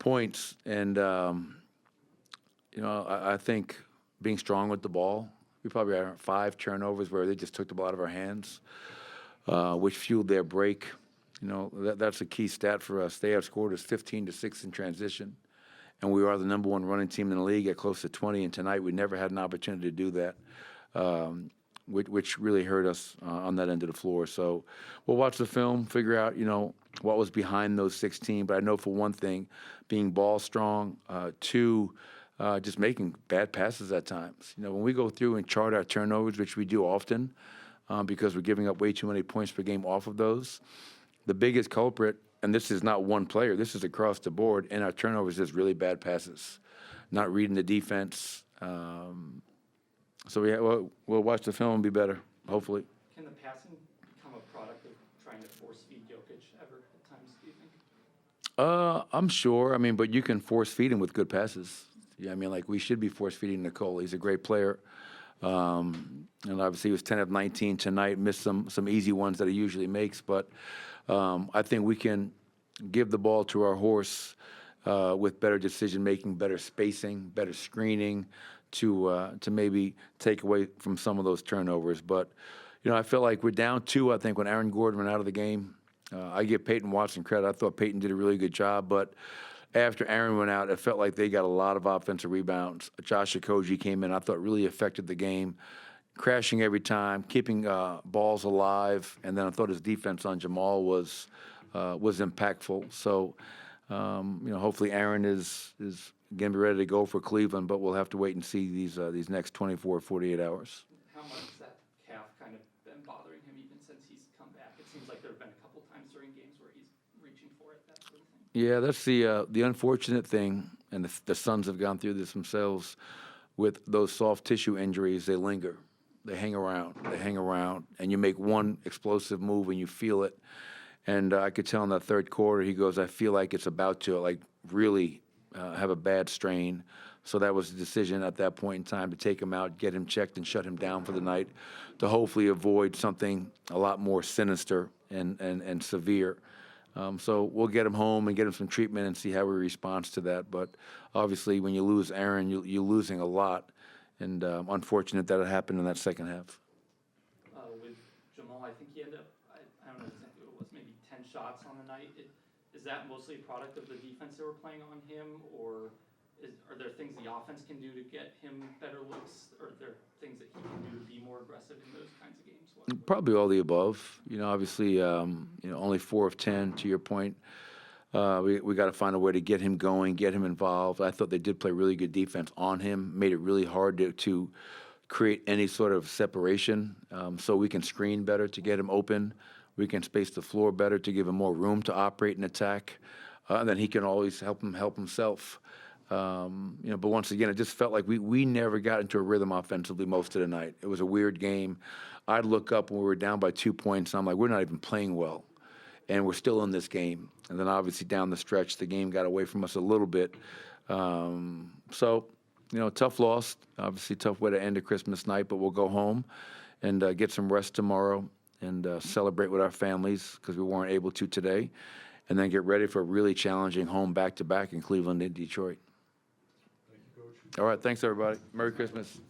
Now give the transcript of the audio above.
points, and I think being strong with the ball. We probably had 5 turnovers where they just took the ball out of our hands, which fueled their break. That's a key stat for us. They outscored us 15-6 in transition, and we are the number 1 running team in the league at close to 20. And tonight we never had an opportunity to do that, which really hurt us on that end of the floor. So we'll watch the film, figure out what was behind those 16. But I know for one thing, being ball strong, 2. Just making bad passes at times. When we go through and chart our turnovers, which we do often, because we're giving up way too many points per game off of those, the biggest culprit, and this is not one player, this is across the board, and our turnovers is really bad passes, not reading the defense. So we'll watch the film and be better, hopefully. Can the passing become a product of trying to force feed Jokic ever at times, do you think? I'm sure. But you can force feed him with good passes. Yeah, we should be force feeding Nicole. He's a great player. And obviously he was 10 of 19 tonight, missed some easy ones that he usually makes. But I think we can give the ball to our horse with better decision-making, better spacing, better screening to maybe take away from some of those turnovers. But, I felt like we're down 2, I think, when Aaron Gordon went out of the game. I give Peyton Watson credit. I thought Peyton did a really good job. But after Aaron went out, it felt like they got a lot of offensive rebounds. Josh Okogie came in, I thought really affected the game, crashing every time, keeping balls alive. And then I thought his defense on Jamal was impactful. So, hopefully Aaron is going to be ready to go for Cleveland, but we'll have to wait and see these next 24, 48 hours. How much has that calf kind of been bothering him even since he's come back? It seems like there have been a couple times during games where he's reaching for it, that sort of thing. Yeah, that's the unfortunate thing, and the Suns have gone through this themselves. With those soft tissue injuries, they linger. They hang around, and you make one explosive move and you feel it. And I could tell in that third quarter, he goes, I feel like it's about to really have a bad strain. So that was the decision at that point in time to take him out, get him checked, and shut him down for the night to hopefully avoid something a lot more sinister and severe. So we'll get him home and get him some treatment and see how he responds to that. But obviously, when you lose Aaron, you're losing a lot. And unfortunate that it happened in that second half. With Jamal, I think he had, I don't know exactly what it was, maybe 10 shots on the night. Is that mostly a product of the defense they were playing on him, or are there things the offense can do to get him better looks, or are there things that he can do to be more aggressive in those kinds of games? Probably all the above. Obviously, only 4 of 10, to your point. We got to find a way to get him going, get him involved. I thought they did play really good defense on him, made it really hard to create any sort of separation, so we can screen better to get him open. We can space the floor better to give him more room to operate and attack, and then he can always help himself. But once again, it just felt like we never got into a rhythm offensively most of the night. It was a weird game. I'd look up when we were down by 2 points, and I'm like, we're not even playing well, and we're still in this game. And then obviously down the stretch, the game got away from us a little bit. So, tough loss. Obviously, tough way to end a Christmas night, but we'll go home and get some rest tomorrow and celebrate with our families because we weren't able to today, and then get ready for a really challenging home back-to-back in Cleveland and Detroit. Thank you, Coach. All right, thanks, everybody. Merry Christmas.